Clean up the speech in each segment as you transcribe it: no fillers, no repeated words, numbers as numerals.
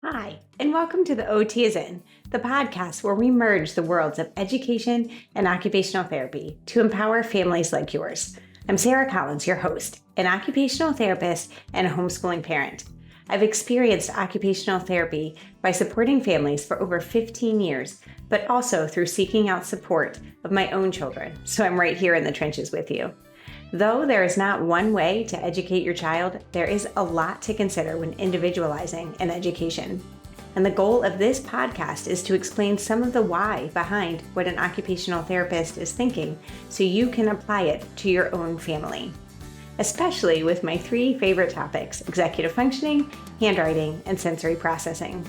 Hi, and welcome to the OT is In, the podcast where we merge the worlds of education and occupational therapy to empower families like yours. I'm Sarah Collins, your host, an occupational therapist and a homeschooling parent. I've experienced occupational therapy by supporting families for over 15 years, but also through seeking out support of my own children, so I'm right here in the trenches with you. Though there is not one way to educate your child, there is a lot to consider when individualizing an education. And the goal of this podcast is to explain some of the why behind what an occupational therapist is thinking so you can apply it to your own family. Especially with my three favorite topics: executive functioning, handwriting, and sensory processing.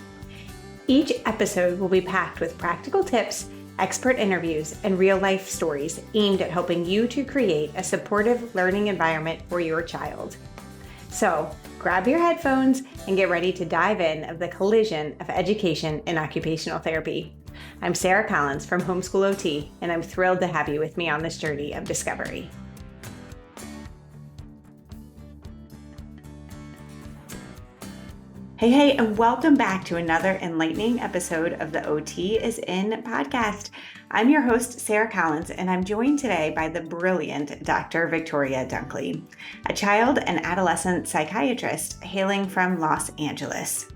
Each episode will be packed with practical tips, expert interviews, and real-life stories aimed at helping you to create a supportive learning environment for your child. So, grab your headphones and get ready to dive in of the collision of education and occupational therapy. I'm Sarah Collins from Homeschool OT, and I'm thrilled to have you with me on this journey of discovery. Hey, and welcome back to another enlightening episode of the OT is In podcast. I'm your host, Sarah Collins, and I'm joined today by the brilliant Dr. Victoria Dunckley, a child and adolescent psychiatrist hailing from Los Angeles.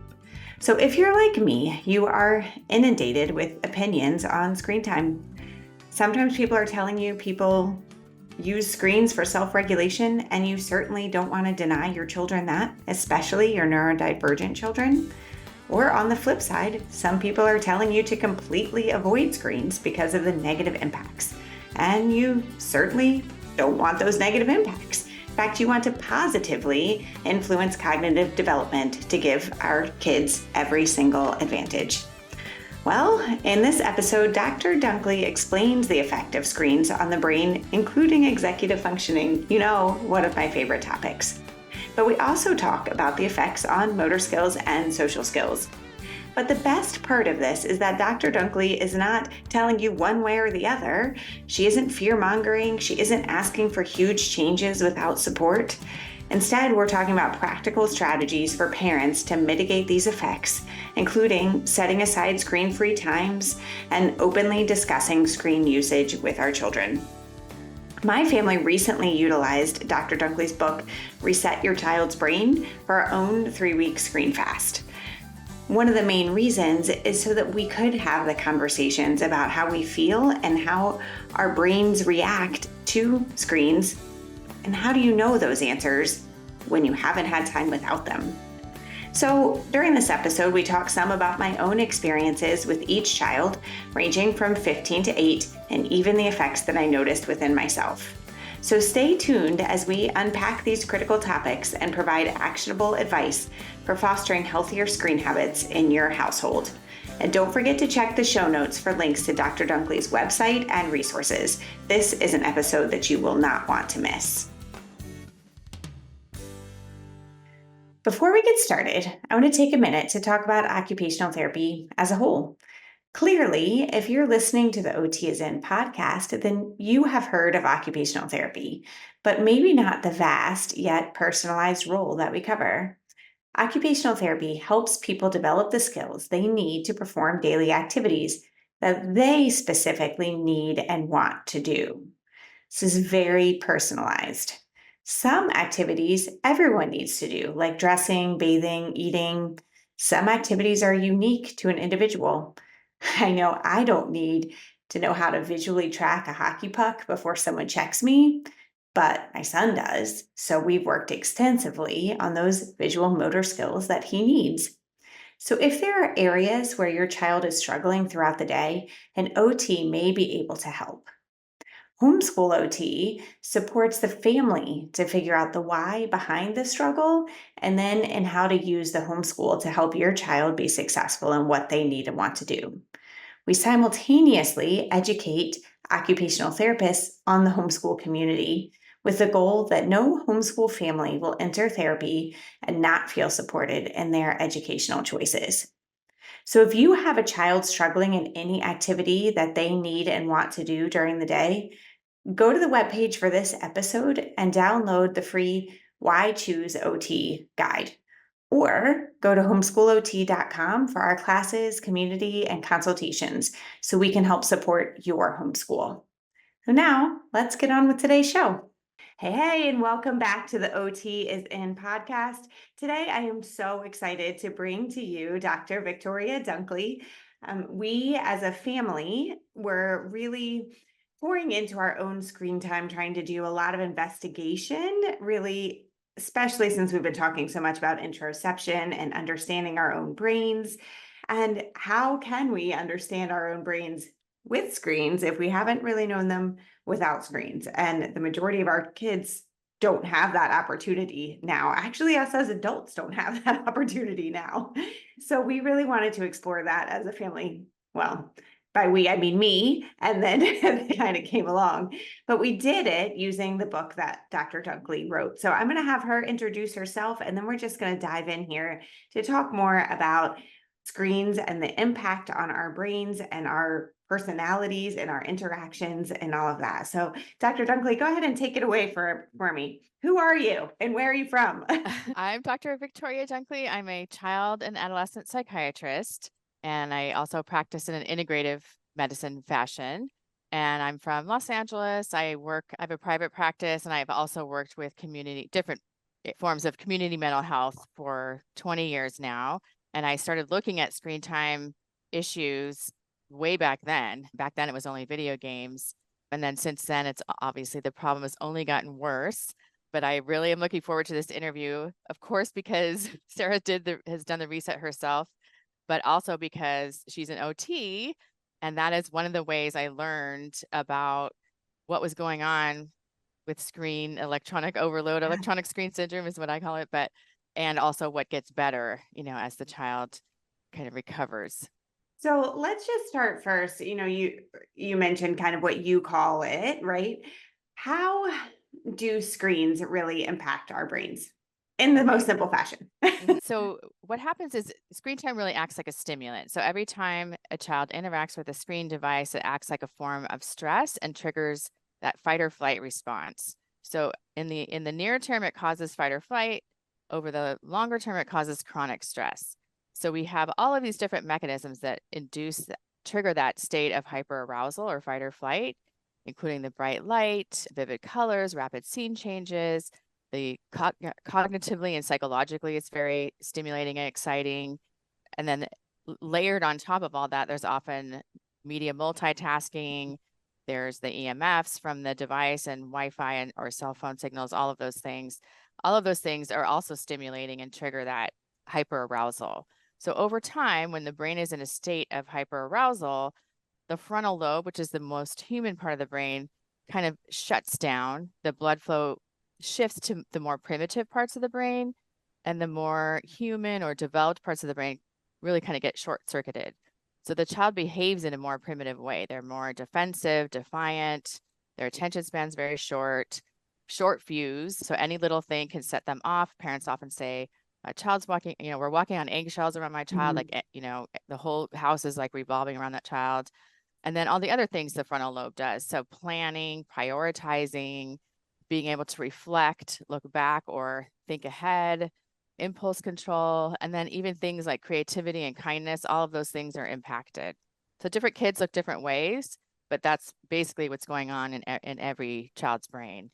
So if you're like me, you are inundated with opinions on screen time. Sometimes people are telling you people use screens for self-regulation, and you certainly don't want to deny your children that, especially your neurodivergent children. Or on the flip side, some people are telling you to completely avoid screens because of the negative impacts. And you certainly don't want those negative impacts. In fact, you want to positively influence cognitive development to give our kids every single advantage. Well, in this episode, Dr. Dunckley explains the effect of screens on the brain, including executive functioning, one of my favorite topics. But we also talk about the effects on motor skills and social skills. But the best part of this is that Dr. Dunckley is not telling you one way or the other. She isn't fear-mongering. She isn't asking for huge changes without support. Instead, we're talking about practical strategies for parents to mitigate these effects, including setting aside screen-free times and openly discussing screen usage with our children. My family recently utilized Dr. Dunckley's book, Reset Your Child's Brain, for our own 3-week screen fast. One of the main reasons is so that we could have the conversations about how we feel and how our brains react to screens. And how do you know those answers when you haven't had time without them? So during this episode, we talk some about my own experiences with each child, ranging from 15 to 8, and even the effects that I noticed within myself. So stay tuned as we unpack these critical topics and provide actionable advice for fostering healthier screen habits in your household. And don't forget to check the show notes for links to Dr. Dunckley's website and resources. This is an episode that you will not want to miss. Before we get started, I want to take a minute to talk about occupational therapy as a whole. Clearly, if you're listening to the OT is In podcast, then you have heard of occupational therapy, but maybe not the vast yet personalized role that we cover. Occupational therapy helps people develop the skills they need to perform daily activities that they specifically need and want to do. This is very personalized. Some activities everyone needs to do, like dressing, bathing, eating. Some activities are unique to an individual. I know I don't need to know how to visually track a hockey puck before someone checks me, but my son does. So we've worked extensively on those visual motor skills that he needs. So if there are areas where your child is struggling throughout the day, an OT may be able to help. Homeschool OT supports the family to figure out the why behind the struggle and then in how to use the homeschool to help your child be successful in what they need and want to do. We simultaneously educate occupational therapists on the homeschool community with the goal that no homeschool family will enter therapy and not feel supported in their educational choices. So if you have a child struggling in any activity that they need and want to do during the day, go to the webpage for this episode and download the free Why Choose OT guide. Or go to homeschoolot.com for our classes, community, and consultations so we can help support your homeschool. So now let's get on with today's show. Hey, and welcome back to the OT is in podcast. Today, I am so excited to bring to you Dr. Victoria Dunckley. We, as a family, were really pouring into our own screen time, trying to do a lot of investigation, really, especially since we've been talking so much about interoception and understanding our own brains. And how can we understand our own brains with screens if we haven't really known them without screens? And the majority of our kids don't have that opportunity now. Actually, us as adults don't have that opportunity now. So we really wanted to explore that as a family. Well, by we, I mean me, and then it kind of came along. But we did it using the book that Dr. Dunckley wrote. So I'm going to have her introduce herself, and then we're just going to dive in here to talk more about screens and the impact on our brains and our personalities and our interactions and all of that. So Dr. Dunckley, go ahead and take it away for me. Who are you and where are you from? I'm Dr. Victoria Dunckley. I'm a child and adolescent psychiatrist, and I also practice in an integrative medicine fashion. And I'm from Los Angeles. I have a private practice, and I've also worked with different forms of community mental health for 20 years now. And I started looking at screen time issues way back then. Back then, it was only video games. And then since then, it's obviously the problem has only gotten worse. But I really am looking forward to this interview, of course, because Sarah has done the reset herself, but also because she's an OT. And that is one of the ways I learned about what was going on with electronic overload, electronic screen syndrome is what I call it, and also what gets better, as the child kind of recovers. So let's just start first. You mentioned kind of what you call it, right? How do screens really impact our brains in the most simple fashion? So what happens is screen time really acts like a stimulant. So every time a child interacts with a screen device, it acts like a form of stress and triggers that fight or flight response. So in the near term, it causes fight or flight. Over the longer term, it causes chronic stress. So we have all of these different mechanisms that trigger that state of hyperarousal or fight or flight, including the bright light, vivid colors, rapid scene changes. The cognitively and psychologically, it's very stimulating and exciting. And then layered on top of all that, there's often media multitasking. There's the EMFs from the device and Wi-Fi or cell phone signals, all of those things. All of those things are also stimulating and trigger that hyperarousal. So over time, when the brain is in a state of hyperarousal, the frontal lobe, which is the most human part of the brain, kind of shuts down. The blood flow shifts to the more primitive parts of the brain, and the more human or developed parts of the brain really kind of get short-circuited. So the child behaves in a more primitive way. They're more defensive, defiant. Their attention span's very short fuse. So any little thing can set them off. Parents often say, my child's walking, we're walking on eggshells around my child. The whole house is like revolving around that child. And then all the other things the frontal lobe does. So planning, prioritizing, being able to reflect, look back, or think ahead, impulse control, and then even things like creativity and kindness, all of those things are impacted. So different kids look different ways, but that's basically what's going on in every child's brain.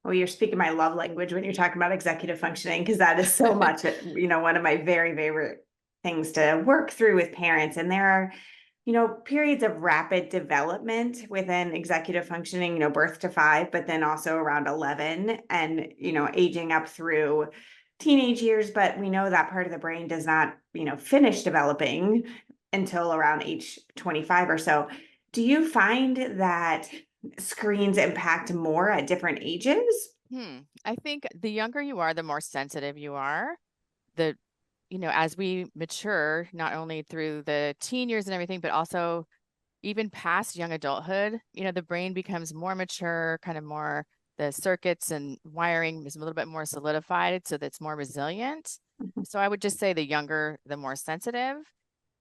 Well, you're speaking my love language when you're talking about executive functioning, because that is so much, one of my very favorite things to work through with parents. And there are, periods of rapid development within executive functioning, birth to 5, but then also around 11 and, aging up through teenage years. But we know that part of the brain does not, finish developing until around age 25 or so. Do you find that screens impact more at different ages? I think the younger you are, the more sensitive you are. As we mature, not only through the teen years and everything, but also even past young adulthood, the brain becomes more mature, kind of more, the circuits and wiring is a little bit more solidified, so that's more resilient. So I would just say the younger, the more sensitive.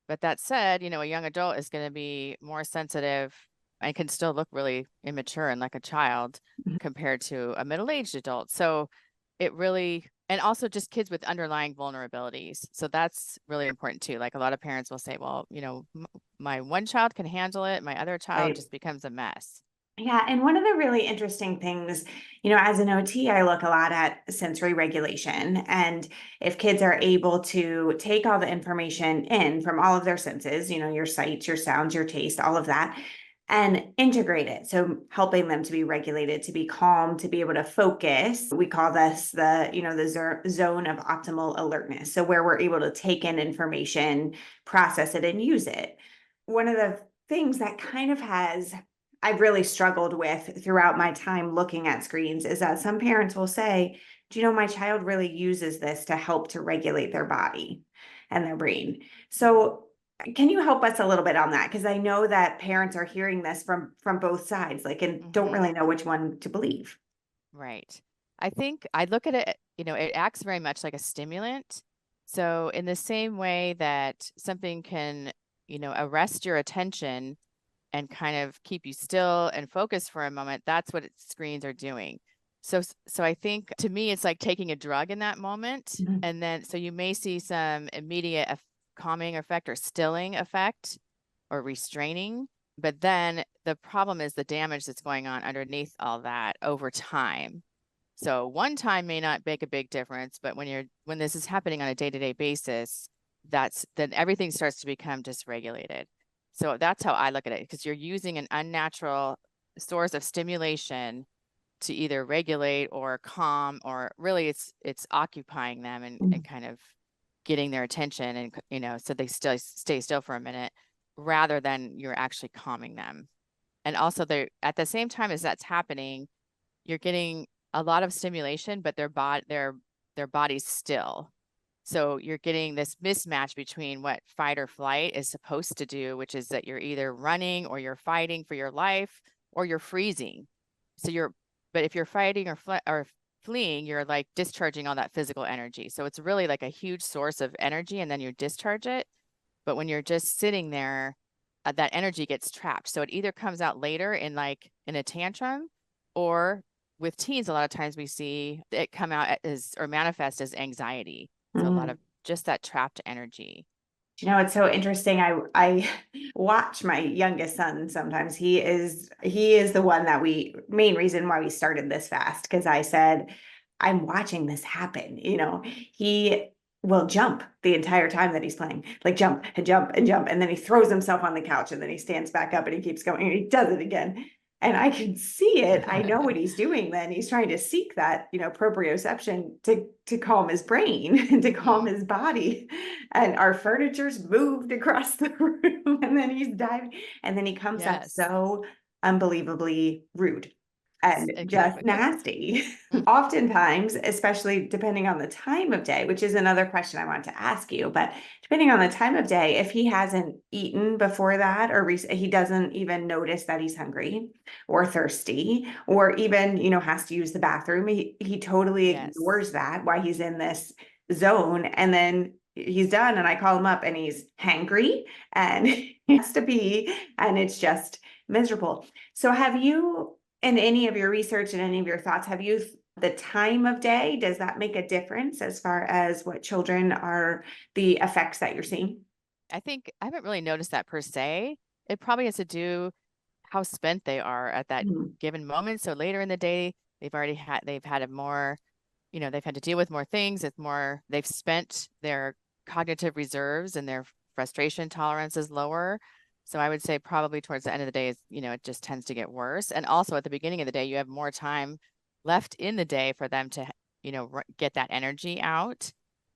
But that said, a young adult is going to be more sensitive and can still look really immature and like a child compared to a middle-aged adult. So it really And also just kids with underlying vulnerabilities. So that's really important too. Like a lot of parents will say, well, my one child can handle it, my other child Right. just becomes a mess. Yeah, and one of the really interesting things, as an OT, I look a lot at sensory regulation. And if kids are able to take all the information in from all of their senses, your sights, your sounds, your taste, all of that, and integrate it. So helping them to be regulated, to be calm, to be able to focus. We call this the zone of optimal alertness. So where we're able to take in information, process it, and use it. One of the things that kind of I've really struggled with throughout my time looking at screens is that some parents will say, do you know, my child really uses this to help to regulate their body and their brain. So can you help us a little bit on that? Because I know that parents are hearing this from both sides, like, and don't Hmm. really know which one to believe. Right. I think I look at it, it acts very much like a stimulant. So in the same way that something can, arrest your attention and kind of keep you still and focus for a moment, that's what screens are doing. So I think to me, it's like taking a drug in that moment. Mhm. And then, so you may see some immediate calming effect or stilling effect or restraining. But then the problem is the damage that's going on underneath all that over time. So one time may not make a big difference, but when this is happening on a day-to-day basis, then everything starts to become dysregulated. So that's how I look at it, because you're using an unnatural source of stimulation to either regulate or calm, or really it's occupying them and kind of getting their attention, and so they still stay still for a minute rather than you're actually calming them. And also they're at the same time as that's happening, you're getting a lot of stimulation, but their body's still. So you're getting this mismatch between what fight or flight is supposed to do, which is that you're either running or you're fighting for your life or you're freezing. But if you're fighting or fleeing, you're like discharging all that physical energy. So it's really like a huge source of energy, and then you discharge it. But when you're just sitting there, that energy gets trapped. So it either comes out later in a tantrum, or with teens, a lot of times we see it come out as or manifest as anxiety. So a lot Mhm. of just that trapped energy. It's so interesting. I watch my youngest son sometimes. He is the one that main reason why we started this fast, because I said, I'm watching this happen. He will jump the entire time that he's playing, like jump and jump and jump, and then he throws himself on the couch and then he stands back up and he keeps going and he does it again. And I can see it. I know what he's doing then. He's trying to seek that, proprioception to calm his brain and to calm Hmm. his body. And our furniture's moved across the room, and then he's diving, and then he comes up Yes, so unbelievably rude and just exactly. nasty. Mm. Oftentimes, especially depending on the time of day, which is another question I want to ask you, but depending on the time of day, if he hasn't eaten before that, or he doesn't even notice that he's hungry or thirsty, or even, has to use the bathroom, he totally Yes. ignores that while he's in this zone. And then he's done, and I call him up and he's hangry and he has to pee, and it's just miserable. So have you, in any of your research and any of your thoughts, have you the time of day, does that make a difference as far as what children are, the effects that you're seeing? I think I haven't really noticed that per se. It probably has to do how spent they are at that Mhm. given moment. So later in the day, they've had a more, they've had to deal with more things. They've spent their cognitive reserves, and their frustration tolerance is lower. So I would say probably towards the end of the day, it just tends to get worse. And also at the beginning of the day, you have more time left in the day for them to, get that energy out.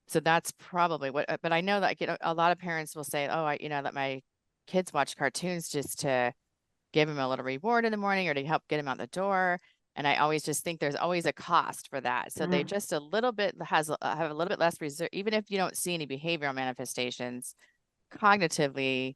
So that's probably but I know that, a lot of parents will say, oh, let my kids watch cartoons just to give him a little reward in the morning or to help get him out the door. And I always just think there's always a cost for that. So they Mhm. just a little bit have a little bit less reserve, even if you don't see any behavioral manifestations cognitively.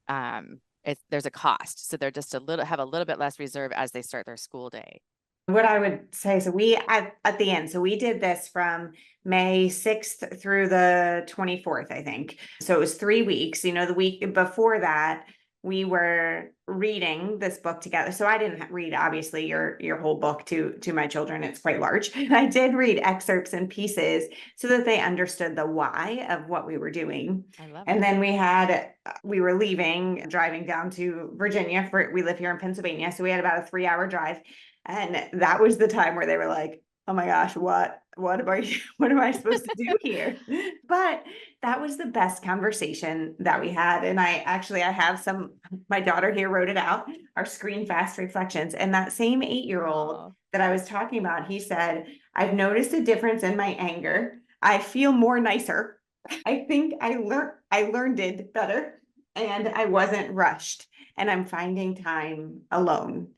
There's a cost. So they're just have a little bit less reserve as they start their school day. What I would say, so we at the end, so we did this from May 6th through the 24th, I think. So it was 3 weeks. The week before that, we were reading this book together. So I didn't read obviously your whole book to my children. It's quite large. I did read excerpts and pieces so that they understood the why of what we were doing. I love And it. then we were leaving, driving down to Virginia we live here in Pennsylvania. So we had about a 3-hour drive. And that was the time where they were like, oh my gosh, what am I, what am I supposed to do here? But that was the best conversation that we had. And I have my daughter here wrote it out, our screen fast reflections. And that same 8-year-old Oh, that I was talking about, he said, I've noticed a difference in my anger. I feel more nicer. I think I learned it better and I wasn't rushed and I'm finding time alone.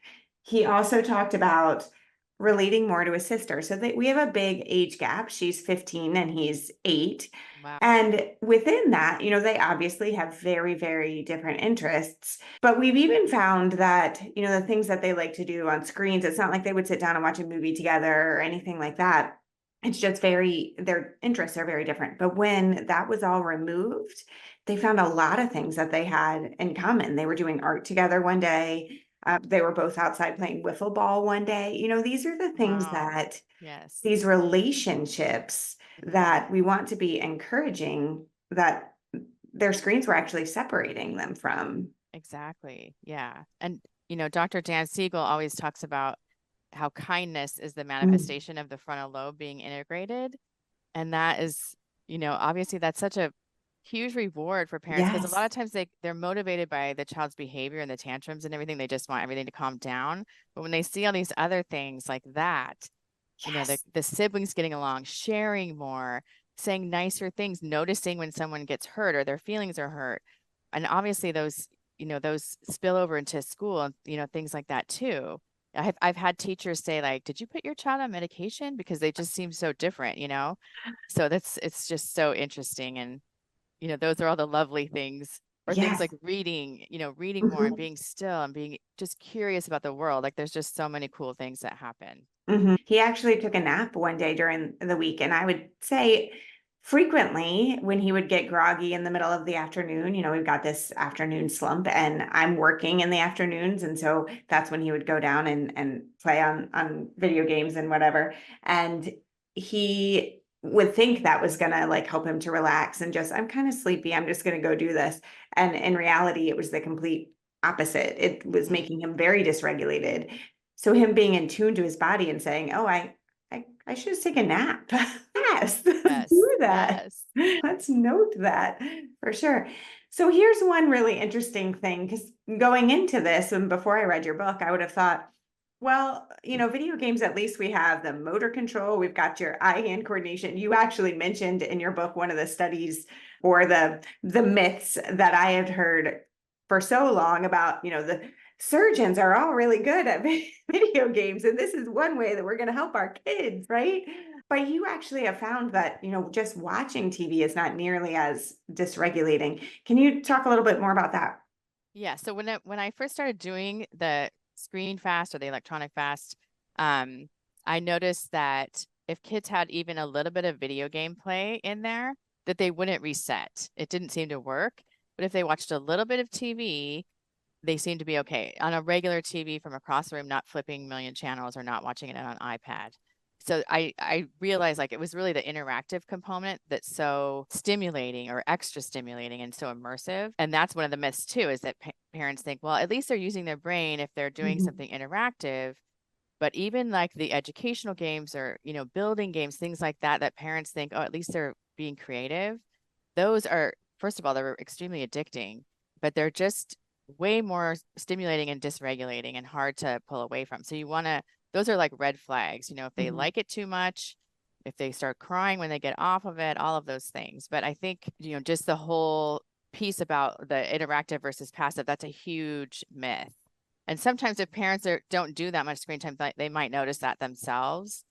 He also talked about relating more to his sister. So that we have a big age gap. She's 15 and he's 8. wow. And within that, they obviously have very, very different interests. But we've even found that, the things that they like to do on screens, it's not like they would sit down and watch a movie together or anything like that. It's just their interests are very different. But when that was all removed, they found a lot of things that they had in common. They were doing art together one day. They were both outside playing wiffle ball one day. These are the things Wow. that Yes. these relationships that we want to be encouraging that their screens were actually separating them from. Exactly. Yeah. And, Dr. Dan Siegel always talks about how kindness is the Mm, manifestation of the frontal lobe being integrated. And that is, obviously that's such a huge reward for parents because a lot yes. of times they're motivated by the child's behavior and the tantrums and everything. They just want everything to calm down. But when they see all these other things like that, Yes. the siblings getting along, sharing more, saying nicer things, noticing when someone gets hurt or their feelings are hurt. And obviously those spill over into school and, things like that too. I've had teachers say like, did you put your child on medication? Because they just seem so different. So it's just so interesting. And, those are all the lovely things or things Yes. like reading more and Mhm. being still and being just curious about the world. Like there's just so many cool things that happen. He actually took a nap one day during the week, and I would say frequently when he would get groggy in the middle of the afternoon, we've got this afternoon slump, and I'm working in the afternoons, and so that's when he would go down and play on video games and whatever. And he would think that was gonna like help him to relax and just I'm kind of sleepy. I'm just gonna go do this. And in reality, it was the complete opposite. It was Mhm. making him very dysregulated. So him being in tune to his body and saying, "Oh, I should just take a nap." Yes, let's Yes. do that. Yes. Let's note that for sure. So here's one really interesting thing because going into this and before I read your book, I would have thought, well, video games, at least we have the motor control, we've got your eye-hand coordination. You actually mentioned in your book one of the studies or the myths that I had heard for so long about, the surgeons are all really good at video games, and this is one way that we're going to help our kids, right? But you actually have found that, just watching TV is not nearly as dysregulating. Can you talk a little bit more about that? Yeah. So when I first started doing the screen fast or the electronic fast, um, I noticed that if kids had even a little bit of video game play in there, that they wouldn't reset. It didn't seem to work. But if they watched a little bit of TV, they seemed to be okay on a regular TV from across the room, not flipping a million channels or not watching it on an iPad. So I realized like it was really the interactive component that's so stimulating or extra stimulating and so immersive. And that's one of the myths too, is that parents think, well, at least they're using their brain if they're doing Mhm. something interactive. But even like the educational games or, building games, things like that, that parents think, oh, at least they're being creative. Those are, first of all, they're extremely addicting, but they're just way more stimulating and dysregulating and hard to pull away from. So you want to, those are like red flags, if they Mhm. like it too much, if they start crying when they get off of it, all of those things. But I think, just the whole piece about the interactive versus passive, that's a huge myth. And sometimes if parents don't do that much screen time, they might notice that themselves.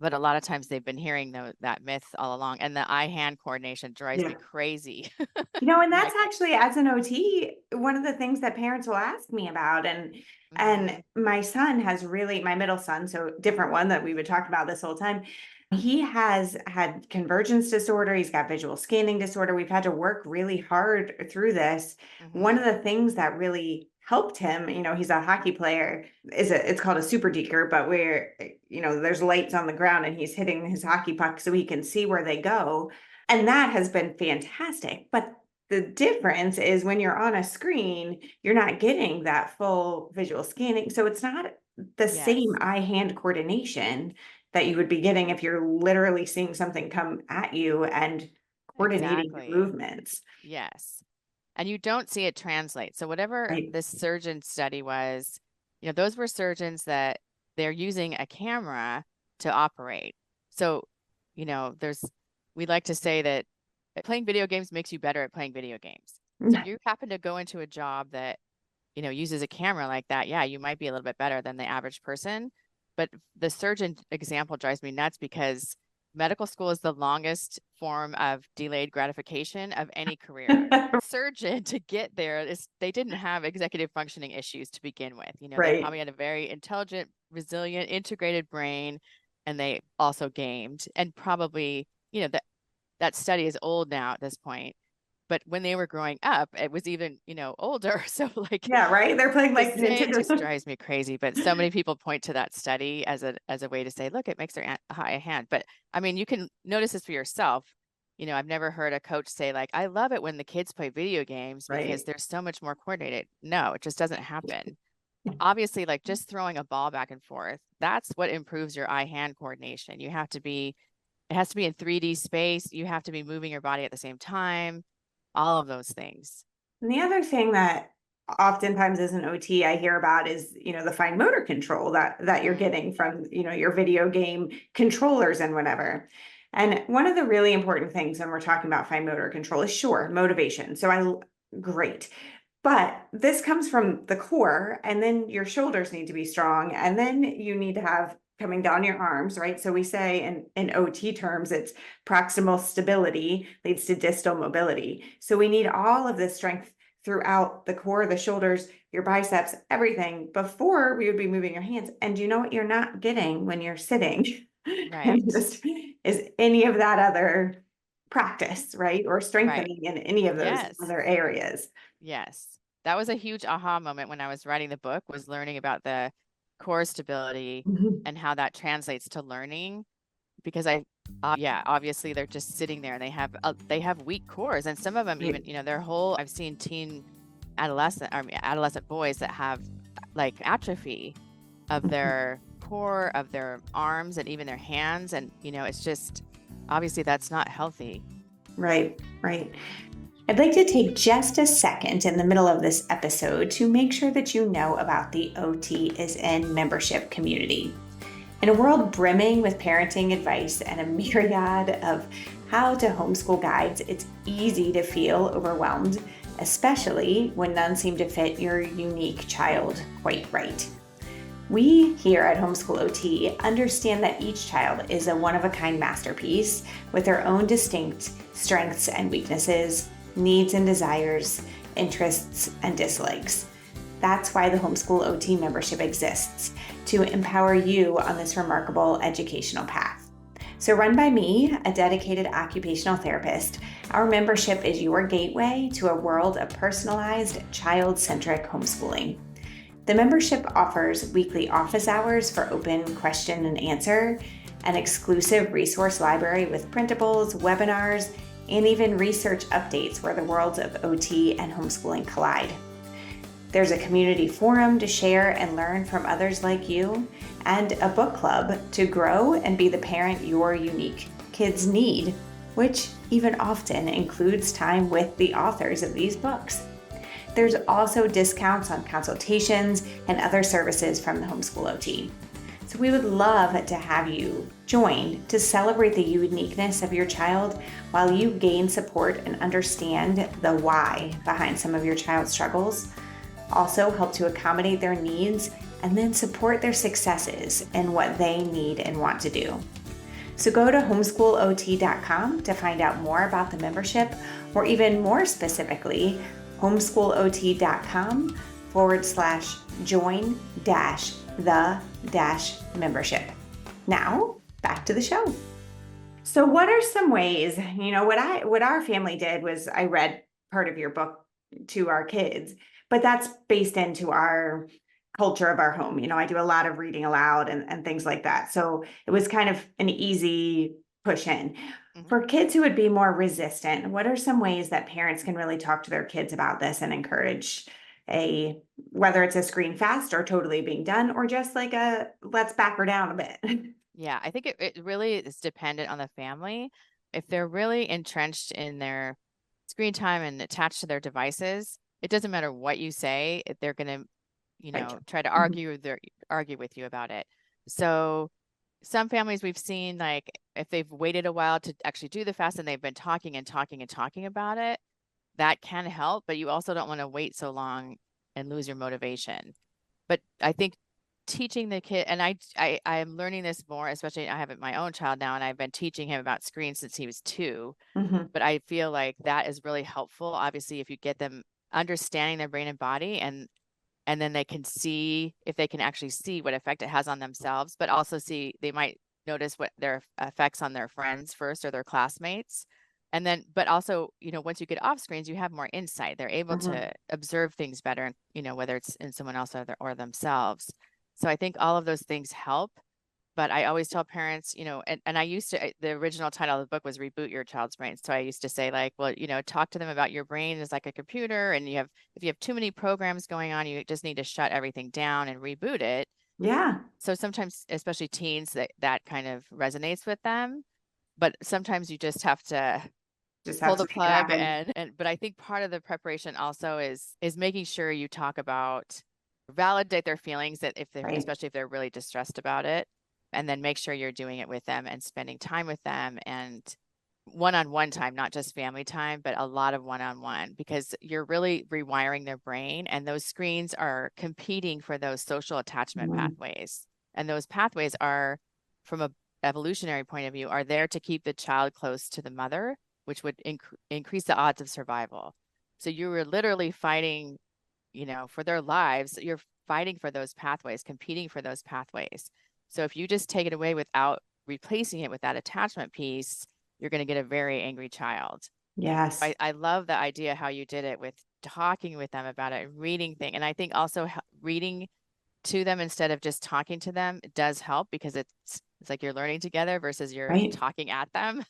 But a lot of times they've been hearing that myth all along. And the eye-hand coordination drives me Yeah. crazy. And My that's actually as an OT, one of the things that parents will ask me about. And Mhm. my son has really my middle son, so different one that we would talk about this whole time. He has had convergence disorder. He's got visual scanning disorder. We've had to work really hard through this. One Hmm. of the things that really helped him, he's a hockey player, it's called a super deker, but where, there's lights on the ground and he's hitting his hockey puck so he can see where they go. And that has been fantastic. But the difference is when you're on a screen, you're not getting that full visual scanning. So it's not the same Yes, eye-hand coordination that you would be getting if you're literally seeing something come at you and coordinating your exactly. movements. Yes. And you don't see it translate. So whatever Right. this surgeon study was, those were surgeons that they're using a camera to operate. So, there's, we like to say that playing video games makes you better at playing video games. So if you happen to go into a job that, uses a camera like that, yeah, you might be a little bit better than the average person. But the surgeon example drives me nuts because medical school is the longest form of delayed gratification of any career. Surgeon to get there is they didn't have executive functioning issues to begin with. They Right. probably had a very intelligent, resilient, integrated brain, and they also gamed. And probably, that study is old now at this point. But when they were growing up, it was even, older. So like Yeah, right. They're playing the like scientist Nintendo. drives me crazy, but so many people point to that study as a way to say, look, it makes their high hand. But I mean, you can notice this for yourself. I've never heard a coach say like, I love it when the kids play video games because Right. they're so much more coordinated. No, it just doesn't happen. Obviously, like just throwing a ball back and forth, that's what improves your eye-hand coordination. It has to be in 3D space. You have to be moving your body at the same time, all of those things. And the other thing that oftentimes as an OT I hear about is, the fine motor control that you're Mm-hmm. getting from, your video game controllers and whatever. And one of the really important things when we're talking about fine motor control is sure, motivation. Great. But this comes from the core, and then your shoulders need to be strong, and then you need to have coming down your arms, right? So we say in OT terms, it's proximal stability leads to distal mobility. So we need all of this strength throughout the core, the shoulders, your biceps, everything before we would be moving your hands. And you know what you're not getting when you're sitting? And Right. just is any of that other practice, right? Or Right. strengthening in any of those Yes. other areas. Yes. That was a huge aha moment when I was writing the book, was learning about the core stability Mhm. and how that translates to learning. Because yeah, obviously they're just sitting there and they have weak cores, and some of them even, Right. their whole. I've seen adolescent boys that have like atrophy of Mhm. their core, of their arms, and even their hands, and it's just obviously that's not healthy. Right, right. I'd like to take just a second in the middle of this episode to make sure that you know about the OT is in membership community. In a world brimming with parenting advice and a myriad of how to homeschool guides, it's easy to feel overwhelmed, especially when none seem to fit your unique child quite right. We here at Homeschool OT understand that each child is a one-of-a-kind masterpiece with their own distinct strengths and weaknesses, needs and desires, interests and dislikes. That's why the Homeschool OT membership exists, to empower you on this remarkable educational path. So, run by me, a dedicated occupational therapist, our membership is your gateway to a world of personalized, child-centric homeschooling. The membership offers weekly office hours for open question and answer, an exclusive resource library with printables, webinars, and even research updates where the worlds of OT and homeschooling collide. There's a community forum to share and learn from others like you, and a book club to grow and be the parent your unique kids need, which even often includes time with the authors of these books. There's also discounts on consultations and other services from the Homeschool OT. So we would love to have you join to celebrate the uniqueness of your child while you gain support and understand the why behind some of your child's struggles. Also help to accommodate their needs and then support their successes and what they need and want to do. So go to homeschoolot.com to find out more about the membership, or even more specifically, homeschoolot.com/join-the-membership. Now, back to the show. So what are some ways, what our family did was I read part of your book to our kids, but that's based into our culture of our home. I do a lot of reading aloud and things like that. So it was kind of an easy push in. Mhm. For kids who would be more resistant, what are some ways that parents can really talk to their kids about this and encourage a whether it's a screen fast or totally being done or just like a let's back her down a bit. Yeah, I think it really is dependent on the family. If they're really entrenched in their screen time and attached to their devices, it doesn't matter what you say, they're going to, Right. try to Mhm. argue with you about it. So some families we've seen, like if they've waited a while to actually do the fast and they've been talking and talking and talking about it, that can help, but you also don't want to wait so long and lose your motivation. But I think teaching the kid, and I'm learning this more, especially I have my own child now, and I've been teaching him about screens since he was 2. Mhm. But I feel like that is really helpful. Obviously, if you get them understanding their brain and body, and then they can see if they can actually see what effect it has on themselves, but also see they might notice what their effects on their friends first or their classmates. And then, but also, once you get off screens, you have more insight. They're able Mhm. to observe things better, whether it's in someone else or themselves. So I think all of those things help. But I always tell parents, and I used to, the original title of the book was Reboot Your Child's Brain. So I used to say, like, well, talk to them about your brain is like a computer. And if you have too many programs going on, you just need to shut everything down and reboot it. Yeah. So sometimes, especially teens, that kind of resonates with them. But sometimes you just have to Just pull have the to make it plug happen. and but I think part of the preparation also is making sure you talk about validate their feelings, that if they're Right. especially if they're really distressed about it, and then make sure you're doing it with them and spending time with them and one-on-one time, not just family time, but a lot of one-on-one, because you're really rewiring their brain, and those screens are competing for those social attachment Mhm. pathways. And those pathways are, from a evolutionary point of view, are there to keep the child close to the mother, which would increase the odds of survival. So you were literally fighting, for their lives. You're fighting for those pathways, competing for those pathways. So if you just take it away without replacing it with that attachment piece, you're going to get a very angry child. Yes. I love the idea how you did it with talking with them about it, reading thing. And I think also reading to them instead of just talking to them does help, because it's like you're learning together versus you're Right. talking at them.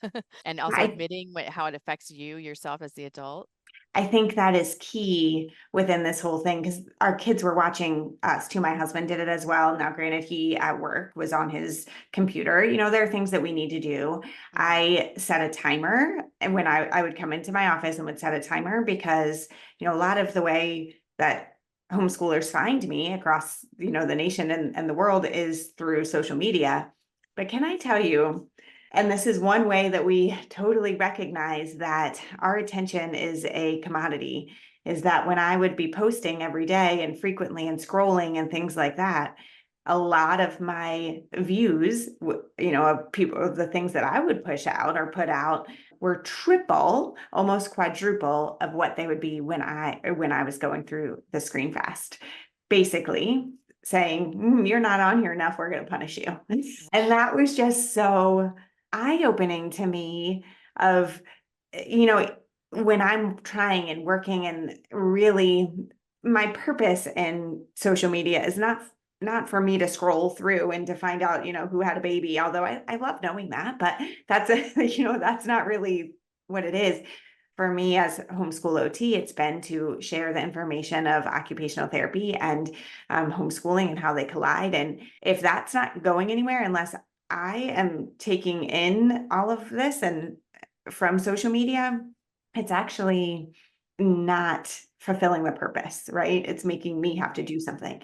And also I admitting how it affects you yourself as the adult. I think that is key within this whole thing because our kids were watching us too. My husband did it as well. Now, granted, he at work was on his computer. There are things that we need to do. Mm-hmm. I set a timer, and when I would come into my office and would set a timer because, a lot of the way that homeschoolers find me across, the nation and the world is through social media. But can I tell you, and this is one way that we totally recognize that our attention is a commodity. Is that when I would be posting every day and frequently and scrolling and things like that, a lot of my views, of people, of the things that I would push out or put out were triple, almost quadruple of what they would be when I was going through the screen fast. Basically, saying, you're not on here enough, we're going to punish you. And that was just so eye-opening to me of, you know, when I'm trying and working and really my purpose in social media is not for me to scroll through and to find out, who had a baby, although I love knowing that, but that's that's not really what it is. For me as homeschool OT, it's been to share the information of occupational therapy and homeschooling and how they collide. And if that's not going anywhere, unless I am taking in all of this and from social media, it's actually not fulfilling the purpose, right? It's making me have to do something.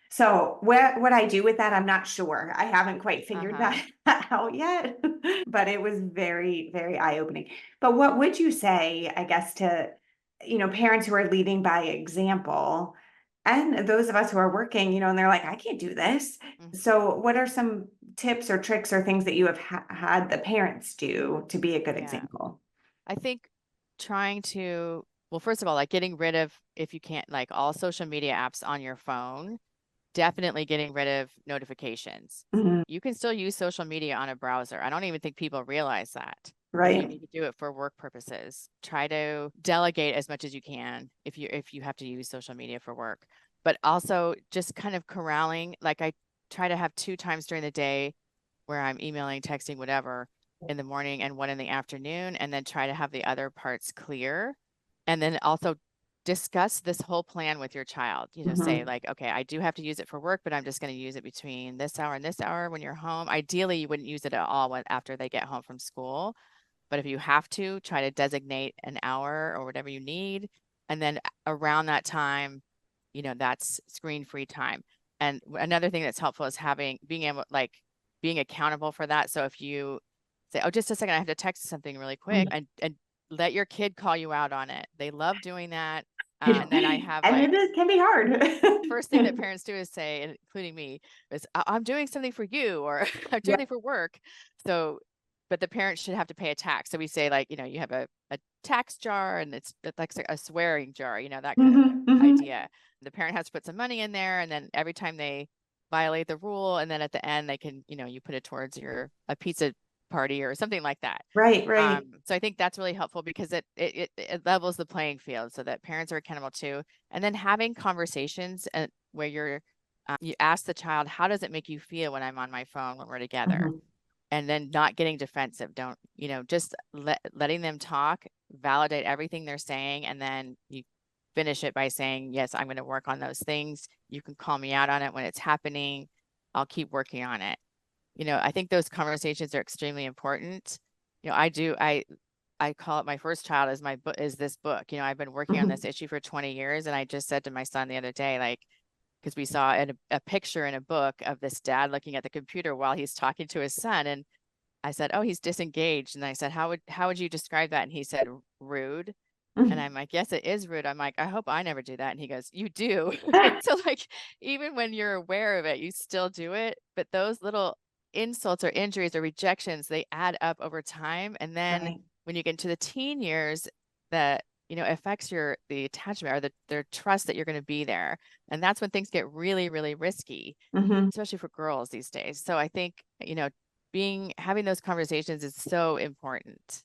So what I do with that, I'm not sure. I haven't quite figured Uh-huh. that out yet, but it was very, very eye-opening. But what would you say, I guess, to, parents who are leading by example and those of us who are working, and they're like, I can't do this. Mhm. So what are some tips or tricks or things that you have had the parents do to be a good Yeah. example? I think trying to, well, first of all, like getting rid of, if you can't, like all social media apps on your phone, definitely getting rid of notifications. Mhm. You can still use social media on a browser. I don't even think people realize that. If you Right. need to do it for work purposes, try to delegate as much as you can if you have to use social media for work. But also just kind of corralling, like I try to have 2 times during the day where I'm emailing, texting, whatever in the morning and one in the afternoon, and then try to have the other parts clear. And then also discuss this whole plan with your child. Say Mhm. like, okay, I do have to use it for work, but I'm just going to use it between this hour and this hour when you're home. Ideally, you wouldn't use it at all after they get home from school. But if you have to, try to designate an hour or whatever you need. And then around that time, that's screen-free time. And another thing that's helpful is being accountable for that. So if you say, oh, just a second, I have to text something really quick, Mhm. and let your kid call you out on it. They love doing that. And then I have And like, can be hard. first thing that parents do is say, including me, is I'm doing something for you, or I'm doing Yeah. something for work. So, but the parent should have to pay a tax. So we say like, you have a tax jar, and it's like a swearing jar, that kind of Mhm, mhm. idea. The parent has to put some money in there, and then every time they violate the rule, and then at the end they can, you put it towards a pizza party or something like that. Right, right. So I think that's really helpful because it levels the playing field so that parents are accountable too. And then having conversations where you ask the child, how does it make you feel when I'm on my phone when we're together? Mhm. And then not getting defensive. Don't, just letting them talk, validate everything they're saying, and then you finish it by saying, yes, I'm going to work on those things. You can call me out on it when it's happening. I'll keep working on it. I think those conversations are extremely important. I call it my first child is my book is this book. I've been working on this Mhm. issue for 20 years. And I just said to my son the other day, like, because we saw a picture in a book of this dad looking at the computer while he's talking to his son. And I said, oh, he's disengaged. And I said, how would you describe that? And he said, rude. And Mhm. I'm like, yes, it is rude. I'm like, I hope I never do that. And he goes, you do. So like, even when you're aware of it, you still do it. But those little insults or injuries or rejections, they add up over time. And then Right. when you get into the teen years, that, affects the attachment or their trust that you're going to be there. And that's when things get really, really risky, Mhm. especially for girls these days. So I think, having those conversations is so important.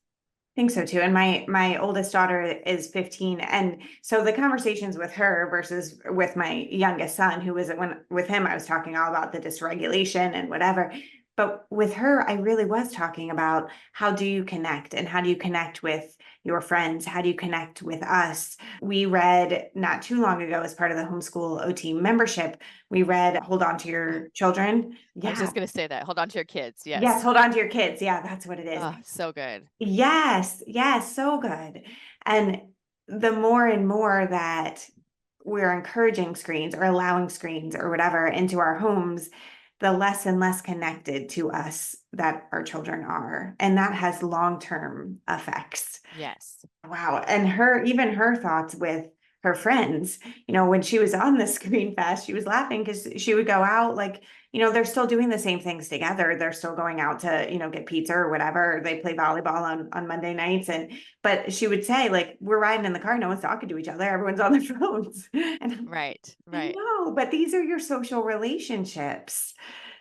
Think so too. And my oldest daughter is 15. And so the conversations with her versus with my youngest son, who was when with him, I was talking all about the dysregulation and whatever. But with her, I really was talking about how do you connect and how do you connect with your friends? How do you connect with us? We read not too long ago as part of the homeschool OT membership, we read Hold On to Your Children. I was Yeah. just going to say that. Hold on to your kids. Yes, Yes. hold on to your kids. Yeah, that's what it is. Oh, so good. Yes, yes, so good. And the more and more that we're encouraging screens or allowing screens or whatever into our homes, the less and less connected to us that our children are. And that has long-term effects. Yes. Wow. And even her thoughts with her friends, when she was on the screen fast, she was laughing because she would go out like, they're still doing the same things together. They're still going out to, get pizza or whatever. They play volleyball on Monday nights. But she would say, like, we're riding in the car, no one's talking to each other, everyone's on their phones. And Right. I Right. know, but these are your social relationships.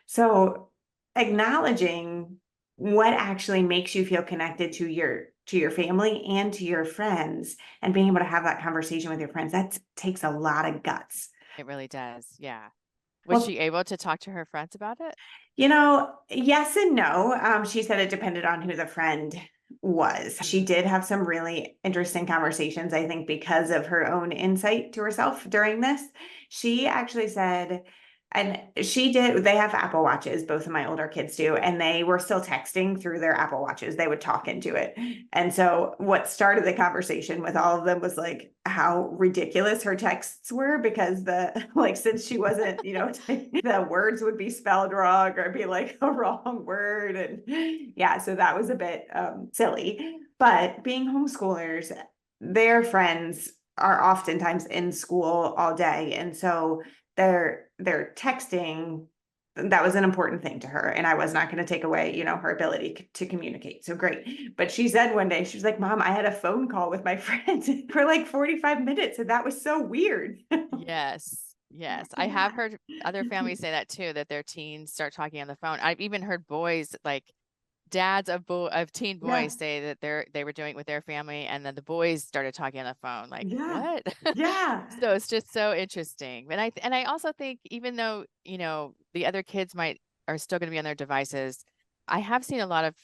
So acknowledging what actually makes you feel connected to your family and to your friends and being able to have that conversation with your friends, that takes a lot of guts. It really does. Yeah. Was Well, she able to talk to her friends about it? yes and no. She said it depended on who the friend was. She did have some really interesting conversations, I think, because of her own insight to herself during this. She actually said, and they have Apple Watches, both of my older kids do, and they were still texting through their Apple Watches. They would talk into it. And so what started the conversation with all of them was like how ridiculous her texts were because like since she wasn't, the words would be spelled wrong or be like a wrong word. And yeah, so that was a bit silly. But being homeschoolers, their friends are oftentimes in school all day. And so they're texting. That was an important thing to her. And I was not going to take away, her ability to communicate. So great. But she said one day, she was like, Mom, I had a phone call with my friend for like 45 minutes. And that was so weird. Yes. Yes, I have heard other families say that too, that their teens start talking on the phone. I've even heard boys, like dads of teen Yeah, boys, say that they were doing it with their family, and then the boys started talking on the phone. Like, yeah, what? yeah. So it's just so interesting. And I also think, even though, the other kids are still going to be on their devices, I have seen a lot of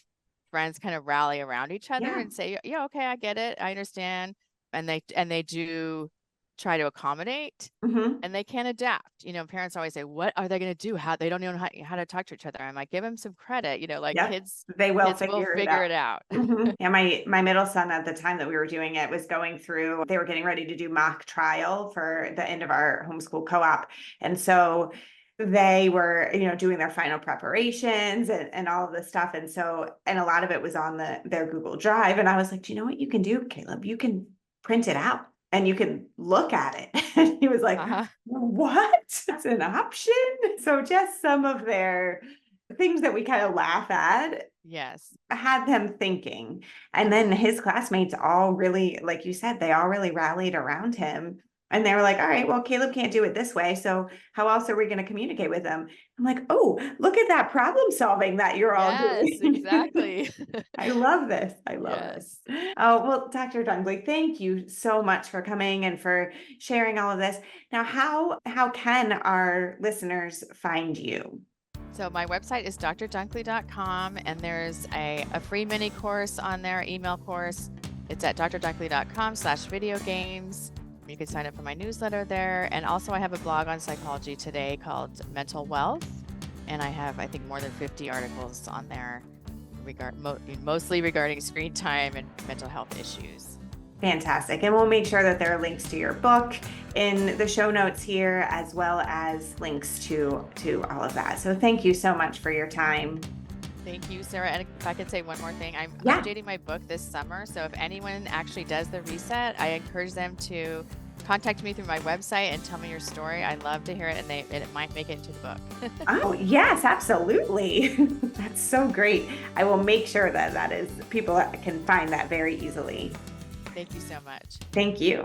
friends kind of rally around each other Yeah. and say, yeah, okay, I get it, I understand, and they do try to accommodate, Hmm. and they can adapt. Parents always say, what are they going to do? How they don't know how to talk to each other. I'm like, give them some credit. Like Yep. They will kids will figure it figure out. it out. Yeah, my middle son at the time that we were doing it was going through, they were getting ready to do mock trial for the end of our homeschool co-op. And so they were, doing their final preparations and all of this stuff. And a lot of it was on their Google Drive. And I was like, do you know what you can do, Caleb? You can print it out and you can look at it. And he was like, Uh-huh. what? That's an option. So just some of their things that we kind of laugh at Yes. had them thinking. And then his classmates all really, like you said, they all really rallied around him. And they were like, all right, well, Caleb can't do it this way. So how else are we going to communicate with him? I'm like, oh, look at that problem solving that you're all Yes, doing. exactly. I love this. I love this. Yes. Oh, well, Dr. Dunkley, thank you so much for coming and for sharing all of this. Now, how can our listeners find you? So my website is drdunkley.com, and there's a free mini course on there, email course. It's at drdunkley.com/video games. You can sign up for my newsletter there. And also I have a blog on Psychology Today called Mental Wealth. And I have, I think, more than 50 articles on there mostly regarding screen time and mental health issues. Fantastic. And we'll make sure that there are links to your book in the show notes here, as well as links to all of that. So thank you so much for your time. Thank you, Sarah. And if I could say one more thing, I'm Yeah. updating my book this summer. So if anyone actually does the reset, I encourage them to contact me through my website and tell me your story. I love to hear it, and it might make it into the book. Oh, yes, absolutely. That's so great. I will make sure that people can find that very easily. Thank you so much. Thank you.